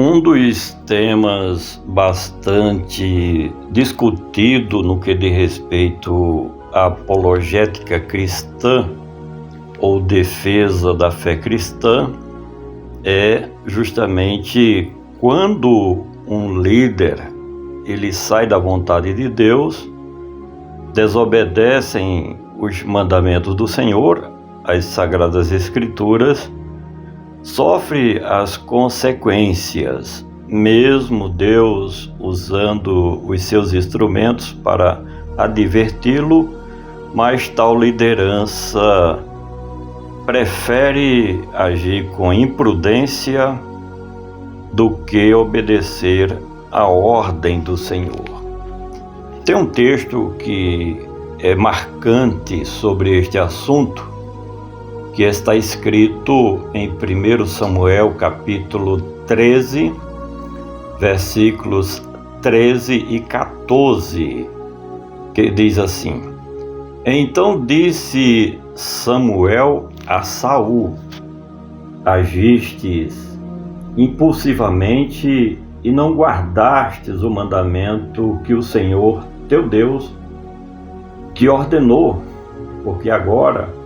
Um dos temas bastante discutido no que diz respeito à apologética cristã ou defesa da fé cristã é justamente quando um líder ele sai da vontade de Deus, desobedecem os mandamentos do Senhor, as Sagradas Escrituras, sofre as consequências, mesmo Deus usando os seus instrumentos para adverti-lo, mas tal liderança prefere agir com imprudência do que obedecer à ordem do Senhor. Tem um texto que é marcante sobre este assunto, que está escrito em 1 Samuel capítulo 13, versículos 13 e 14, que diz assim: Então disse Samuel a Saul: Agistes impulsivamente e não guardastes o mandamento que o Senhor teu Deus te ordenou, porque agora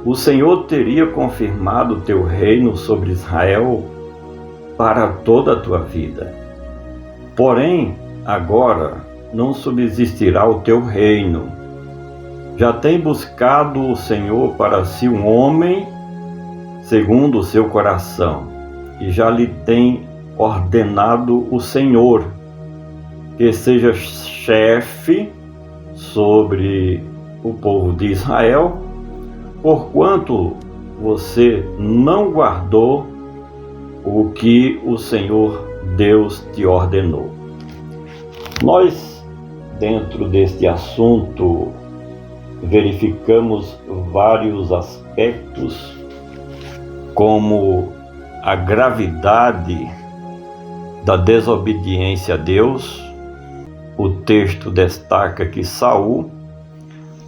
o Senhor teria confirmado o teu reino sobre Israel para toda a tua vida. Porém, agora não subsistirá o teu reino. Já tem buscado o Senhor para si um homem segundo o seu coração, e já lhe tem ordenado o Senhor que seja chefe sobre o povo de Israel, porquanto você não guardou o que o Senhor Deus te ordenou. Nós, dentro deste assunto, verificamos vários aspectos, como a gravidade da desobediência a Deus. O texto destaca que Saul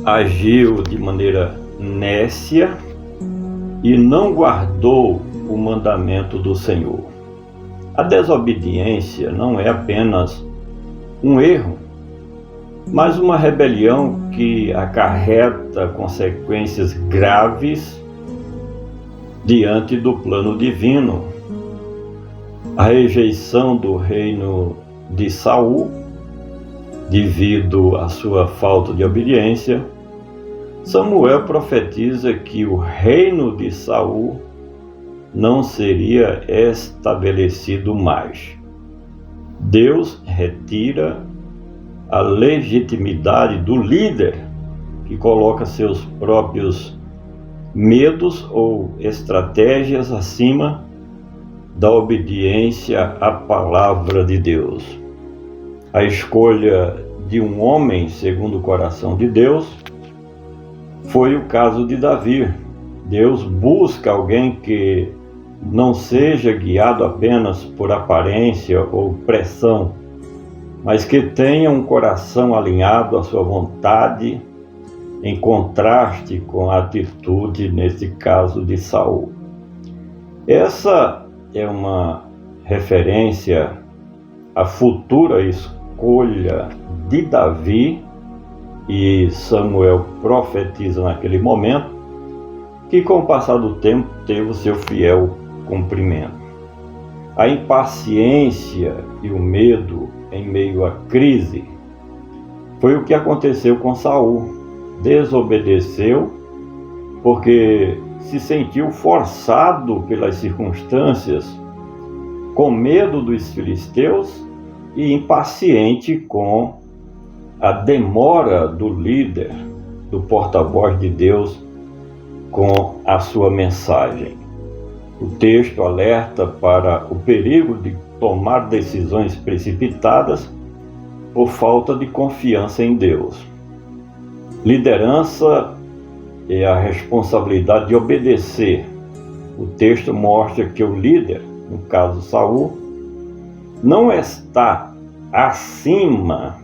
agiu de maneira nécia e não guardou o mandamento do Senhor. A desobediência não é apenas um erro, mas uma rebelião que acarreta consequências graves diante do plano divino. A rejeição do reino de Saul, devido à sua falta de obediência, Samuel profetiza que o reino de Saul não seria estabelecido mais. Deus retira a legitimidade do líder que coloca seus próprios medos ou estratégias acima da obediência à palavra de Deus. A escolha de um homem segundo o coração de Deus foi o caso de Davi. Deus busca alguém que não seja guiado apenas por aparência ou pressão, mas que tenha um coração alinhado à sua vontade, em contraste com a atitude, nesse caso, de Saul. Essa é uma referência à futura escolha de Davi, e Samuel profetiza naquele momento que, com o passar do tempo, teve o seu fiel cumprimento. A impaciência e o medo em meio à crise foi o que aconteceu com Saul. Desobedeceu porque se sentiu forçado pelas circunstâncias, com medo dos filisteus e impaciente com a demora do líder, do porta-voz de Deus, com a sua mensagem. O texto alerta para o perigo de tomar decisões precipitadas por falta de confiança em Deus. Liderança é a responsabilidade de obedecer. O texto mostra que o líder, no caso Saul, não está acima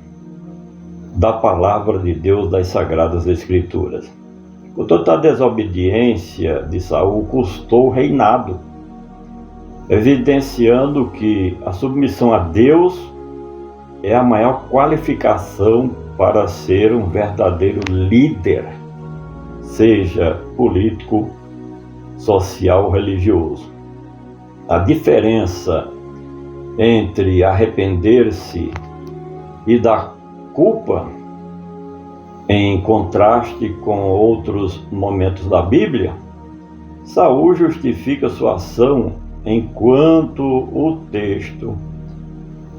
da palavra de Deus, das Sagradas Escrituras. Portanto, a desobediência de Saul custou o reinado. evidenciando que a submissão a Deus é a maior qualificação para ser um verdadeiro líder, seja político, social ou religioso. A diferença entre arrepender-se e dar culpa, em contraste com outros momentos da Bíblia, Saul justifica sua ação enquanto o texto,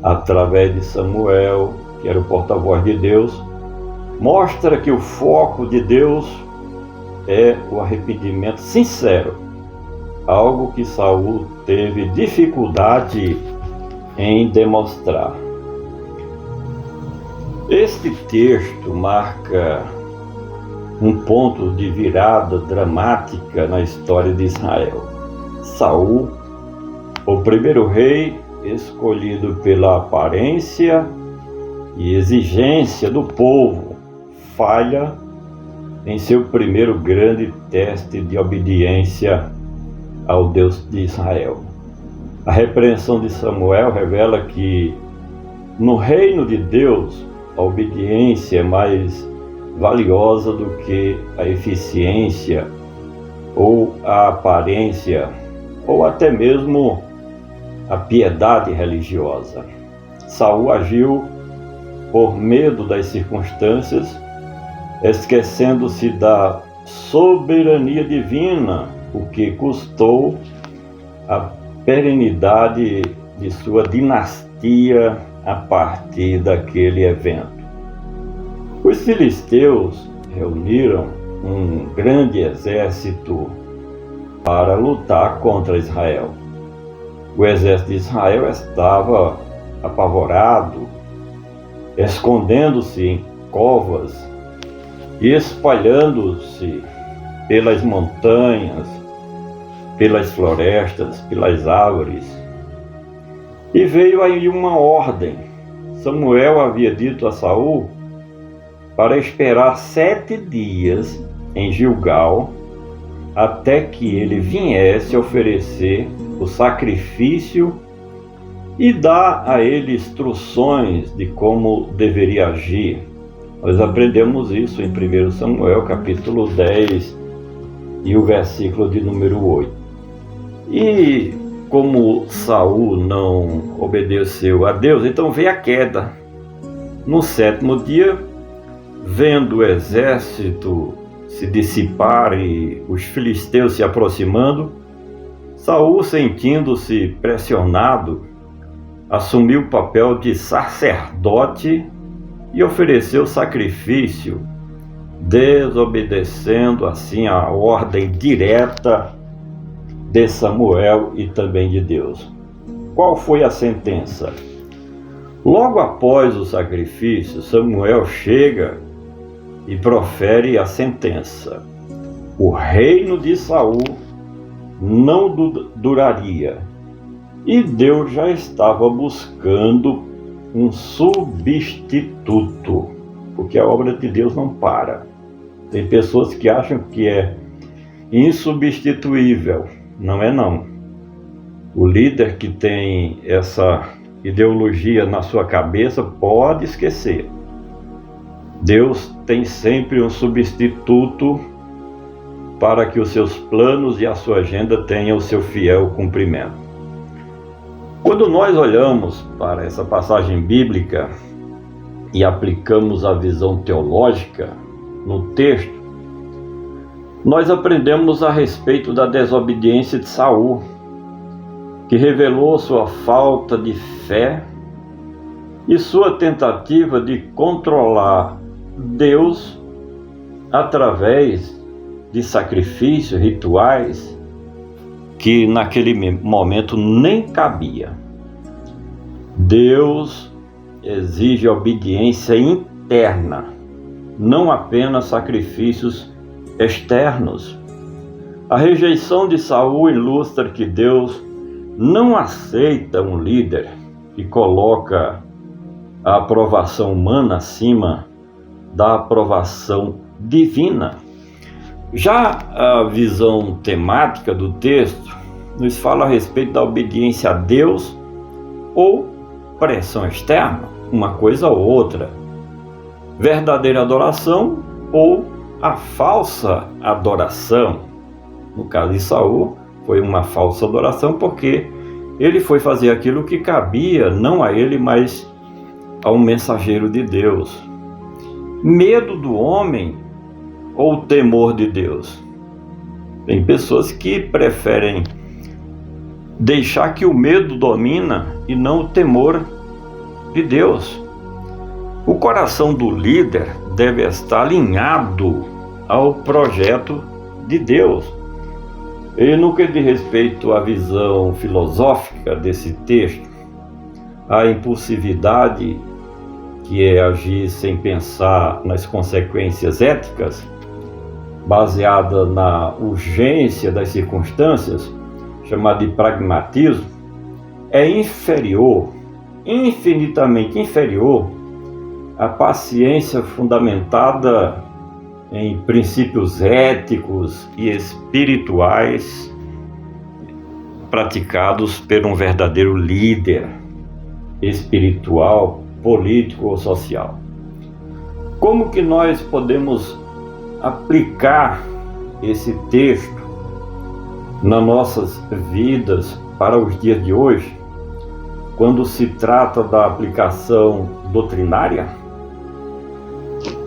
através de Samuel, que era o porta-voz de Deus, mostra que o foco de Deus é o arrependimento sincero, algo que Saul teve dificuldade em demonstrar. Este texto marca um ponto de virada dramática na história de Israel. Saul, o primeiro rei escolhido pela aparência e exigência do povo, falha em seu primeiro grande teste de obediência ao Deus de Israel. A repreensão de Samuel revela que no reino de Deus a obediência é mais valiosa do que a eficiência ou a aparência ou até mesmo a piedade religiosa. Saul agiu por medo das circunstâncias, esquecendo-se da soberania divina, o que custou a perenidade de sua dinastia a partir daquele evento. Os filisteus reuniram um grande exército para lutar contra Israel. O exército de Israel estava apavorado, escondendo-se em covas e espalhando-se pelas montanhas, pelas florestas, pelas árvores. E veio aí uma ordem. Samuel havia dito a Saul para esperar 7 dias em Gilgal, até que ele viesse oferecer o sacrifício e dar a ele instruções de como deveria agir. Nós aprendemos isso em 1 Samuel, capítulo 10, e o versículo de número 8. E como Saul não obedeceu a Deus, então veio a queda. No 7º dia, vendo o exército se dissipar e os filisteus se aproximando, Saul, sentindo-se pressionado, assumiu o papel de sacerdote e ofereceu sacrifício, desobedecendo assim a ordem direta de Samuel e também de Deus. Qual foi a sentença? Logo após o sacrifício, Samuel chega e profere a sentença: o reino de Saul não duraria, e Deus já estava buscando um substituto, porque a obra de Deus não para. Tem pessoas que acham que é insubstituível. Não é não. O líder que tem essa ideologia na sua cabeça pode esquecer. Deus tem sempre um substituto para que os seus planos e a sua agenda tenham o seu fiel cumprimento. Quando nós olhamos para essa passagem bíblica e aplicamos a visão teológica no texto, nós aprendemos a respeito da desobediência de Saul, que revelou sua falta de fé e sua tentativa de controlar Deus através de sacrifícios, rituais, que naquele momento nem cabia. Deus exige obediência interna, não apenas sacrifícios externos. A rejeição de Saul ilustra que Deus não aceita um líder que coloca a aprovação humana acima da aprovação divina. Já a visão temática do texto nos fala a respeito da obediência a Deus ou pressão externa, uma coisa ou outra. Verdadeira adoração ou a falsa adoração. No caso de Saul, foi uma falsa adoração porque ele foi fazer aquilo que cabia, não a ele, mas a um mensageiro de Deus. Medo do homem ou temor de Deus? Tem pessoas que preferem deixar que o medo domina e não o temor de Deus. O coração do líder deve estar alinhado ao projeto de Deus. E no que diz respeito à visão filosófica desse texto, a impulsividade, que é agir sem pensar nas consequências éticas, baseada na urgência das circunstâncias, chamada de pragmatismo, é inferior, infinitamente inferior, à paciência fundamentada em princípios éticos e espirituais praticados por um verdadeiro líder espiritual, político ou social. Como que nós podemos aplicar esse texto nas nossas vidas para os dias de hoje, quando se trata da aplicação doutrinária?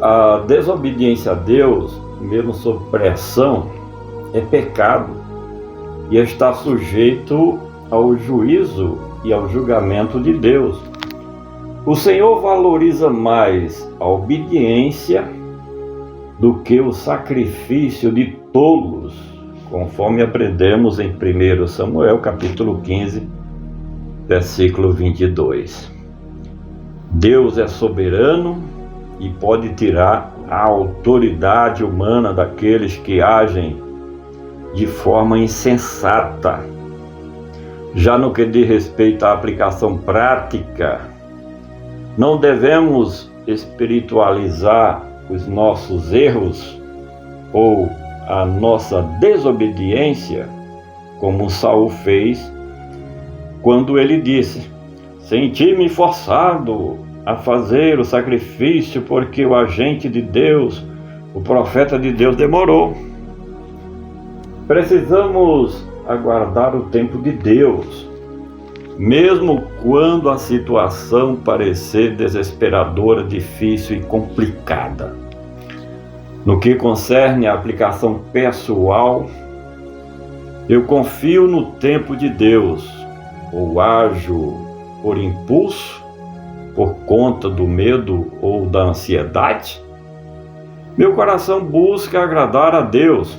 A desobediência a Deus, mesmo sob pressão, é pecado e está sujeito ao juízo e ao julgamento de Deus. O Senhor valoriza mais a obediência do que o sacrifício de tolos, conforme aprendemos em 1 Samuel, capítulo 15, versículo 22. Deus é soberano e pode tirar a autoridade humana daqueles que agem de forma insensata. Já no que diz respeito à aplicação prática, não devemos espiritualizar os nossos erros ou a nossa desobediência, como Saul fez quando ele disse: senti-me forçado a fazer o sacrifício porque o agente de Deus, o profeta de Deus, demorou. Precisamos aguardar o tempo de Deus, mesmo quando a situação parecer desesperadora, difícil e complicada. No que concerne à aplicação pessoal, eu confio no tempo de Deus, ou ajo por impulso, por conta do medo ou da ansiedade. Meu coração busca agradar a Deus,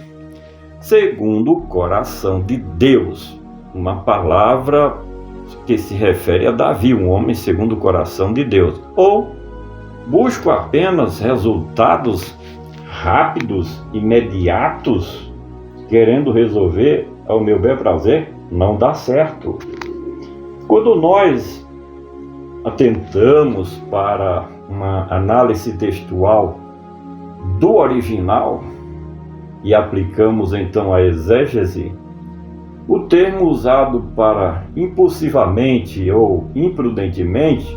segundo o coração de Deus. Uma palavra que se refere a Davi, um homem segundo o coração de Deus. Ou busco apenas resultados rápidos, imediatos, querendo resolver ao meu bel prazer? Não dá certo. Quando nós atentamos para uma análise textual do original e aplicamos então a exégese, o termo usado para impulsivamente ou imprudentemente,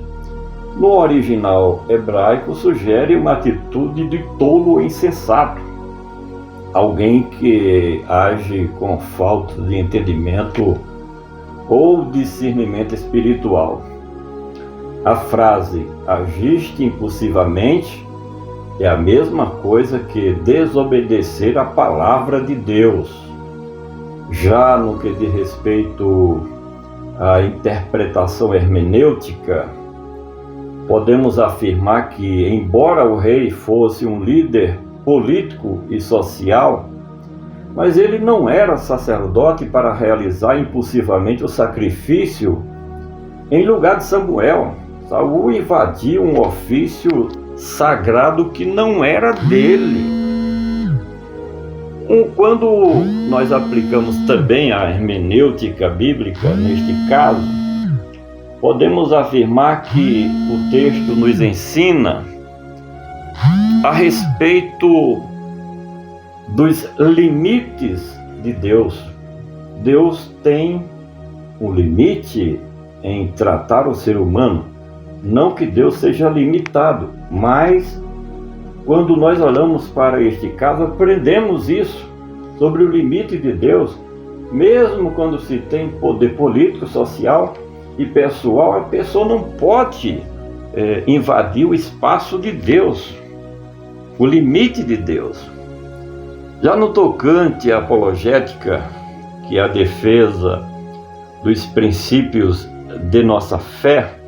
no original hebraico, sugere uma atitude de tolo ou insensato, alguém que age com falta de entendimento ou discernimento espiritual. A frase agiste impulsivamente é a mesma coisa que desobedecer à palavra de Deus. Já no que diz respeito à interpretação hermenêutica, podemos afirmar que, embora o rei fosse um líder político e social, mas ele não era sacerdote para realizar impulsivamente o sacrifício em lugar de Samuel. Saul invadiu um ofício sagrado que não era dele. Quando nós aplicamos também a hermenêutica bíblica, neste caso, podemos afirmar que o texto nos ensina a respeito dos limites de Deus. Deus tem um limite em tratar o ser humano. Não que Deus seja limitado, mas quando nós olhamos para este caso, aprendemos isso sobre o limite de Deus. Mesmo quando se tem poder político, social e pessoal, a pessoa não pode invadir o espaço de Deus, o limite de Deus. Já no tocante à apologética, que é a defesa dos princípios de nossa fé,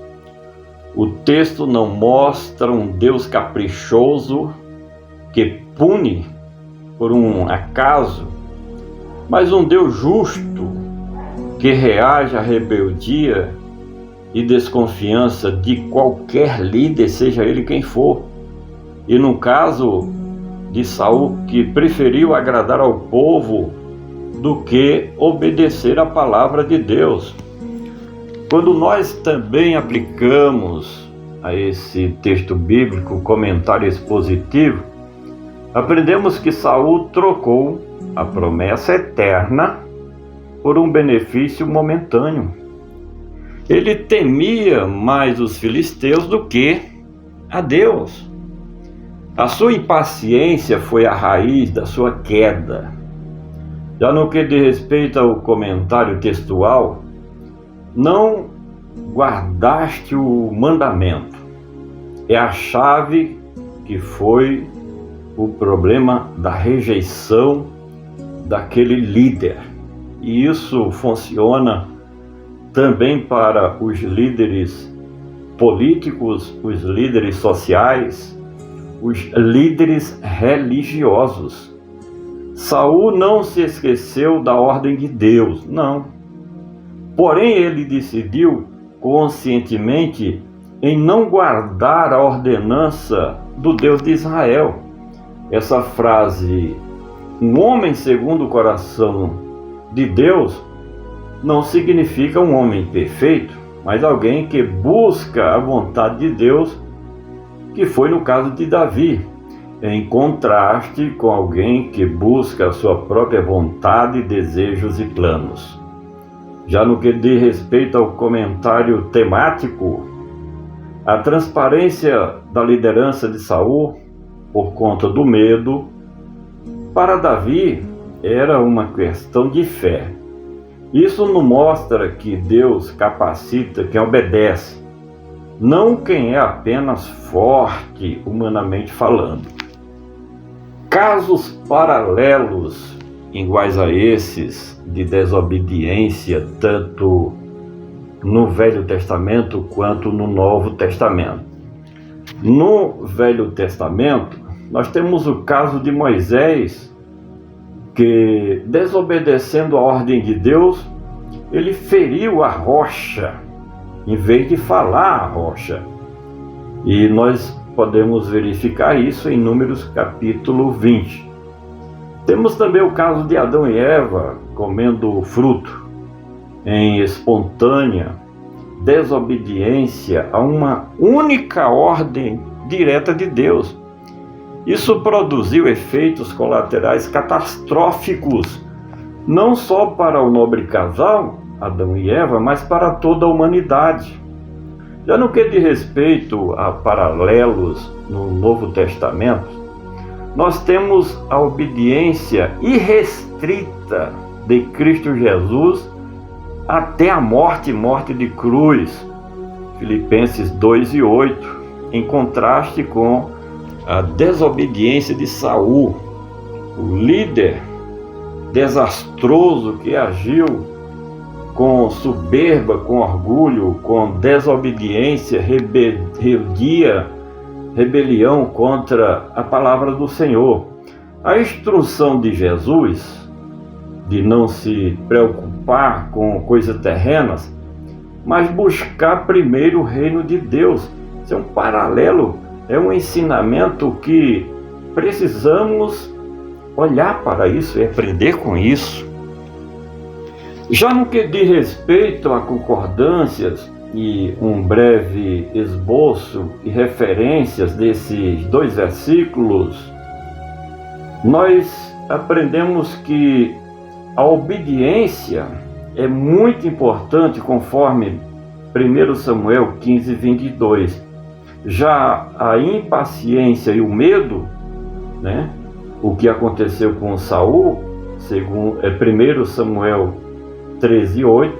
o texto não mostra um Deus caprichoso que pune por um acaso, mas um Deus justo que reage à rebeldia e desconfiança de qualquer líder, seja ele quem for. E no caso de Saul, que preferiu agradar ao povo do que obedecer à palavra de Deus. Quando nós também aplicamos a esse texto bíblico o comentário expositivo, aprendemos que Saul trocou a promessa eterna por um benefício momentâneo. Ele temia mais os filisteus do que a Deus. A sua impaciência foi a raiz da sua queda. Já no que diz respeito ao comentário textual, não guardaste o mandamento. É a chave que foi o problema da rejeição daquele líder. E isso funciona também para os líderes políticos, os líderes sociais, os líderes religiosos. Saul não se esqueceu da ordem de Deus, não. Porém, ele decidiu conscientemente em não guardar a ordenança do Deus de Israel. Essa frase, um homem segundo o coração de Deus, não significa um homem perfeito, mas alguém que busca a vontade de Deus, que foi no caso de Davi, em contraste com alguém que busca a sua própria vontade, desejos e planos. Já no que diz respeito ao comentário temático, a transparência da liderança de Saul, por conta do medo, para Davi era uma questão de fé. Isso nos mostra que Deus capacita quem obedece, não quem é apenas forte humanamente falando. Casos paralelos iguais a esses de desobediência, tanto no Velho Testamento quanto no Novo Testamento. No Velho Testamento, nós temos o caso de Moisés, que, desobedecendo a ordem de Deus, ele feriu a rocha, em vez de falar a rocha. E nós podemos verificar isso em Números capítulo 20. Temos também o caso de Adão e Eva comendo o fruto, em espontânea desobediência a uma única ordem direta de Deus. Isso produziu efeitos colaterais catastróficos, não só para o nobre casal, Adão e Eva, mas para toda a humanidade. Já no que diz respeito a paralelos no Novo Testamento, nós temos a obediência irrestrita de Cristo Jesus até a morte de cruz, Filipenses 2:8, em contraste com a desobediência de Saul, o líder desastroso que agiu com soberba, com orgulho, com desobediência, rebelião contra a palavra do Senhor. A instrução de Jesus de não se preocupar com coisas terrenas, mas buscar primeiro o reino de Deus. Isso é um paralelo, é um ensinamento que precisamos olhar para isso e aprender com isso. Já no que diz respeito a concordâncias e um breve esboço e referências desses dois versículos, nós aprendemos que a obediência é muito importante, conforme 1 Samuel 15, 22. Já a impaciência e o medo, né? O que aconteceu com Saul, segundo 1 Samuel 13, 8,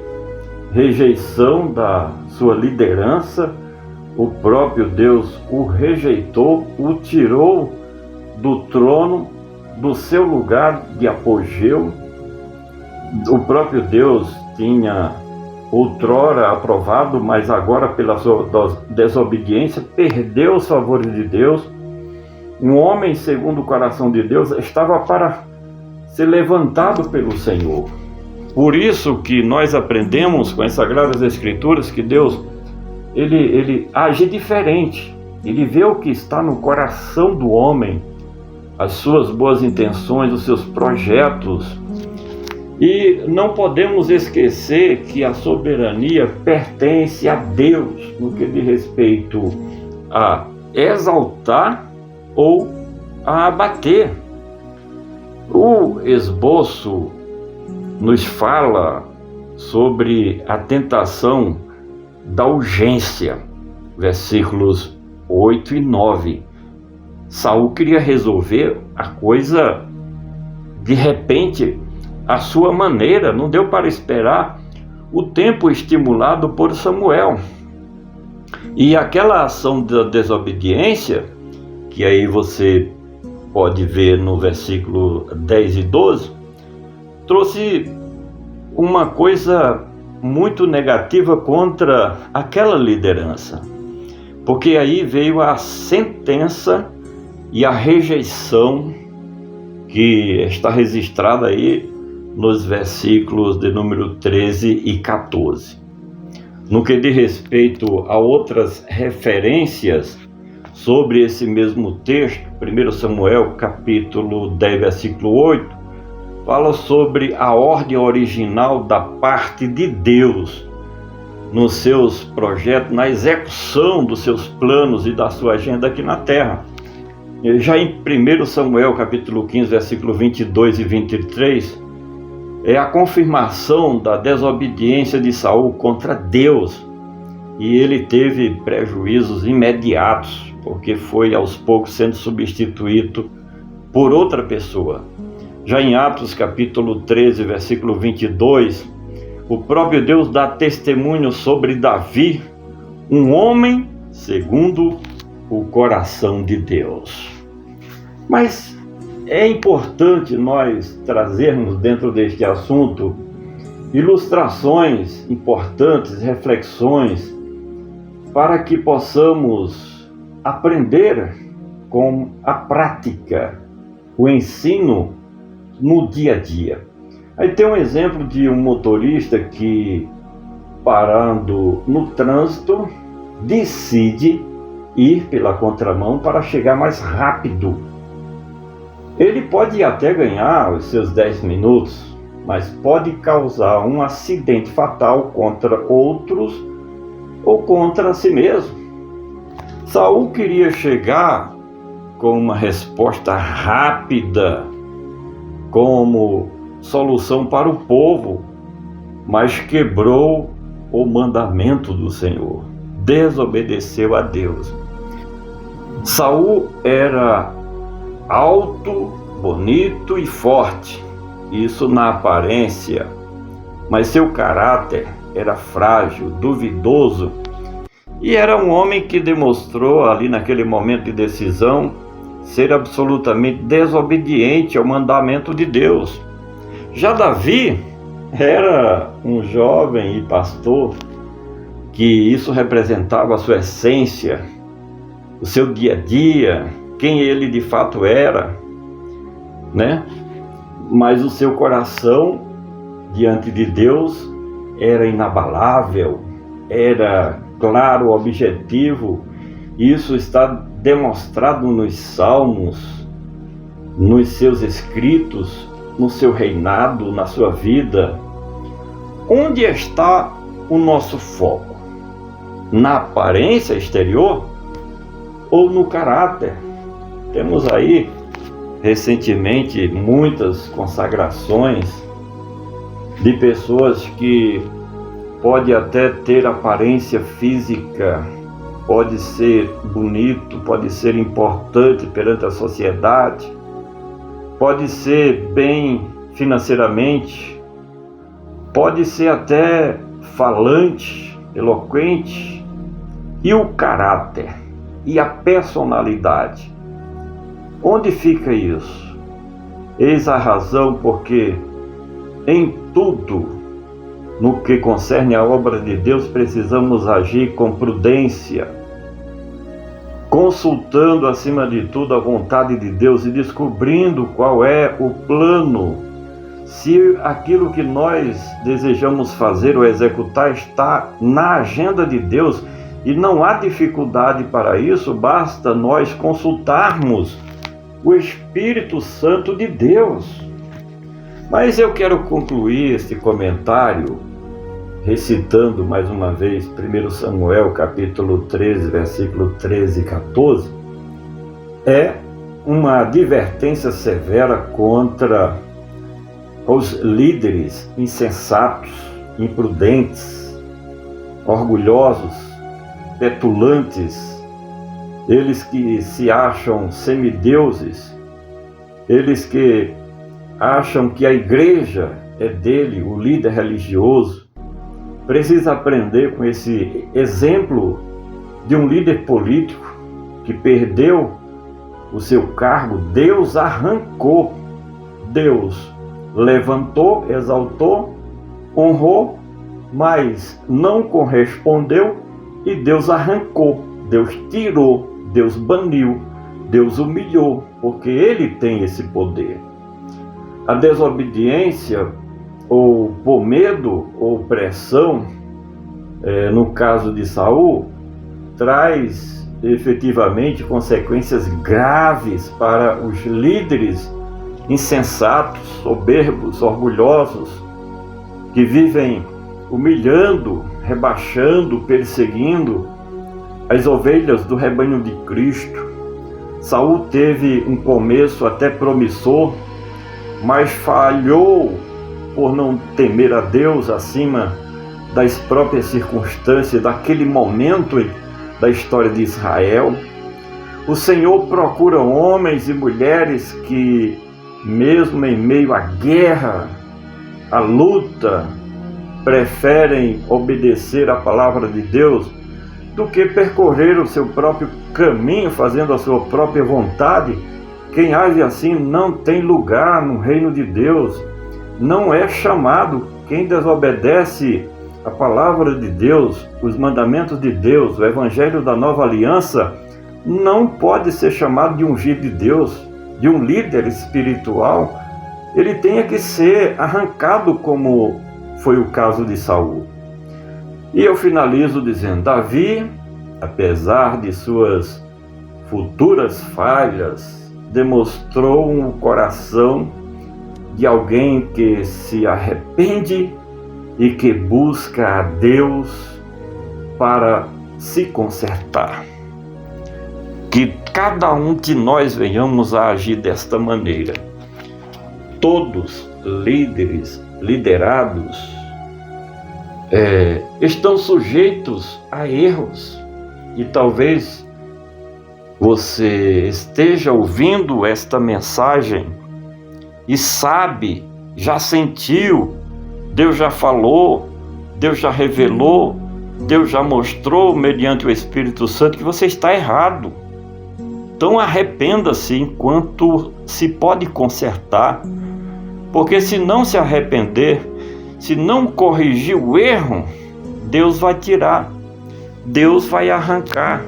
rejeição da sua liderança, o próprio Deus o rejeitou, o tirou do trono, do seu lugar de apogeu. O próprio Deus tinha outrora aprovado, mas agora pela sua desobediência perdeu os favores de Deus. Um homem segundo o coração de Deus estava para ser levantado pelo Senhor. Por isso que nós aprendemos com as Sagradas Escrituras que Deus ele age diferente. Ele vê o que está no coração do homem, as suas boas intenções, os seus projetos. E não podemos esquecer que a soberania pertence a Deus no que diz respeito a exaltar ou a abater. O esboço nos fala sobre a tentação da urgência, versículos 8 e 9. Saul queria resolver a coisa de repente, à sua maneira, não deu para esperar o tempo estimulado por Samuel. E aquela ação da desobediência, que aí você pode ver no versículo 10 e 12, trouxe uma coisa muito negativa contra aquela liderança, porque aí veio a sentença e a rejeição que está registrada aí nos versículos de número 13 e 14. No que diz respeito a outras referências sobre esse mesmo texto, 1 Samuel capítulo 10, versículo 8, fala sobre a ordem original da parte de Deus nos seus projetos, na execução dos seus planos e da sua agenda aqui na terra. Já em 1 Samuel capítulo 15, versículo 22 e 23, é a confirmação da desobediência de Saul contra Deus, e ele teve prejuízos imediatos, porque foi aos poucos sendo substituído por outra pessoa. Já em Atos capítulo 13, versículo 22, o próprio Deus dá testemunho sobre Davi, um homem segundo o coração de Deus. Mas é importante nós trazermos dentro deste assunto ilustrações importantes, reflexões, para que possamos aprender com a prática, o ensino no dia a dia. Aí tem um exemplo de um motorista que, parando no trânsito, decide ir pela contramão para chegar mais rápido. Ele pode até ganhar os seus 10 minutos, mas pode causar um acidente fatal contra outros ou contra si mesmo. Saul queria chegar com uma resposta rápida, como solução para o povo, mas quebrou o mandamento do Senhor, desobedeceu a Deus. Saul era alto, bonito e forte, isso na aparência, mas seu caráter era frágil, duvidoso, e era um homem que demonstrou ali naquele momento de decisão ser absolutamente desobediente ao mandamento de Deus. Já Davi era um jovem e pastor, que isso representava a sua essência, o seu dia a dia, quem ele de fato era, né? Mas o seu coração diante de Deus era inabalável, era claro, objetivo. Isso está demonstrado nos Salmos, nos seus escritos, no seu reinado, na sua vida. Onde está o nosso foco? Na aparência exterior ou no caráter? Temos aí recentemente muitas consagrações de pessoas que pode até ter aparência física, pode ser bonito, pode ser importante perante a sociedade, pode ser bem financeiramente, pode ser até falante, eloquente, e o caráter e a personalidade. Onde fica isso? Eis a razão porque em tudo, no que concerne a obra de Deus, precisamos agir com prudência, consultando acima de tudo a vontade de Deus e descobrindo qual é o plano. Se aquilo que nós desejamos fazer ou executar está na agenda de Deus e não há dificuldade para isso, basta nós consultarmos o Espírito Santo de Deus. Mas eu quero concluir este comentário recitando mais uma vez 1 Samuel capítulo 13, versículo 13 e 14. É uma advertência severa contra os líderes insensatos, imprudentes, orgulhosos, petulantes, eles que se acham semideuses, eles que acham que a igreja é dele, o líder religioso. Precisa aprender com esse exemplo de um líder político que perdeu o seu cargo. Deus arrancou, Deus levantou, exaltou, honrou, mas não correspondeu e Deus arrancou, Deus tirou, Deus baniu, Deus humilhou, porque Ele tem esse poder. A desobediência, ou por medo ou pressão, no caso de Saul, traz efetivamente consequências graves para os líderes insensatos, soberbos, orgulhosos, que vivem humilhando, rebaixando, perseguindo as ovelhas do rebanho de Cristo. Saul teve um começo até promissor, mas falhou por não temer a Deus acima das próprias circunstâncias daquele momento da história de Israel. O Senhor procura homens e mulheres que, mesmo em meio à guerra, à luta, preferem obedecer à palavra de Deus do que percorrer o seu próprio caminho, fazendo a sua própria vontade. Quem age assim não tem lugar no reino de Deus, não é chamado. Quem desobedece a palavra de Deus, os mandamentos de Deus, o evangelho da nova aliança, não pode ser chamado de ungido de Deus, de um líder espiritual. Ele tem que ser arrancado, como foi o caso de Saul. E eu finalizo dizendo: Davi, apesar de suas futuras falhas, demonstrou um coração de alguém que se arrepende e que busca a Deus para se consertar. Que cada um de nós venhamos a agir desta maneira. Todos líderes, liderados, estão sujeitos a erros. E talvez você esteja ouvindo esta mensagem e sabe, já sentiu, Deus já falou, Deus já revelou, Deus já mostrou mediante o Espírito Santo que você está errado. Então arrependa-se enquanto se pode consertar, porque se não se arrepender, se não corrigir o erro, Deus vai tirar, Deus vai arrancar,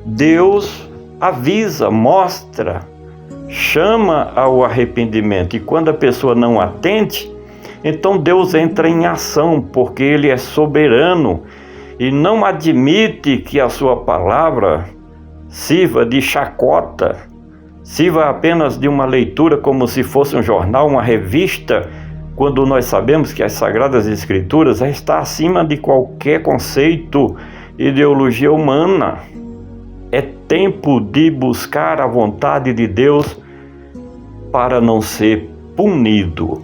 Deus avisa, mostra, chama ao arrependimento. E quando a pessoa não atende, então Deus entra em ação, porque Ele é soberano e não admite que a sua palavra sirva de chacota, sirva apenas de uma leitura como se fosse um jornal, uma revista, quando nós sabemos que as Sagradas Escrituras está acima de qualquer conceito, ideologia humana. É tempo de buscar a vontade de Deus para não ser punido.